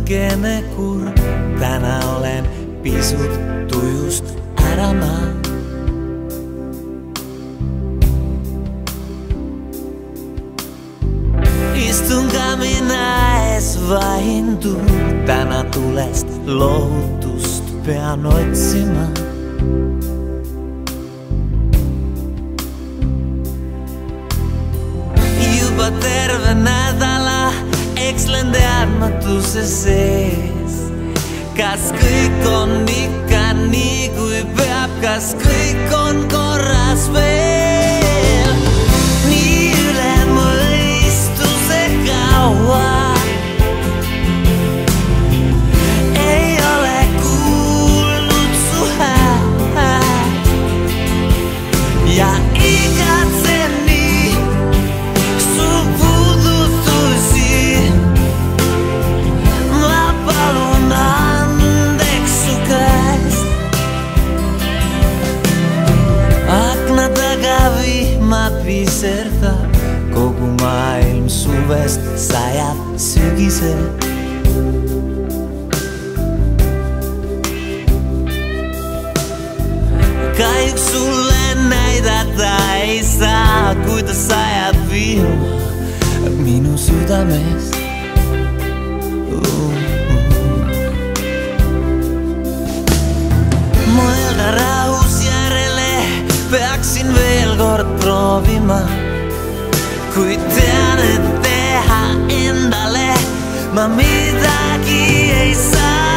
kene kur. Tänään olen pisuttu just ärämään. Istun minä ees vahintuu. Tänään tulest lohutust pean otsimään. Juba terve nädala, eks lendearmatu se sees. Kas kõik on ikka nii kui peab, kas kõik on korras veel? Nii üle mõistuse kaua ei ole kuulnud su häält ja igatsen nii su puudutusi. Ma palun andeks su käest. Akna taga vihma piserdab, kogu maailm suvest sajab sügisel. Kahjuks sulle näidata ei saa, kuidas sajab vihma minu südamest. Mõelda rahus järele, peaksin veel kord proovima. Kuid tean, et teha endale ma midagi ei saa.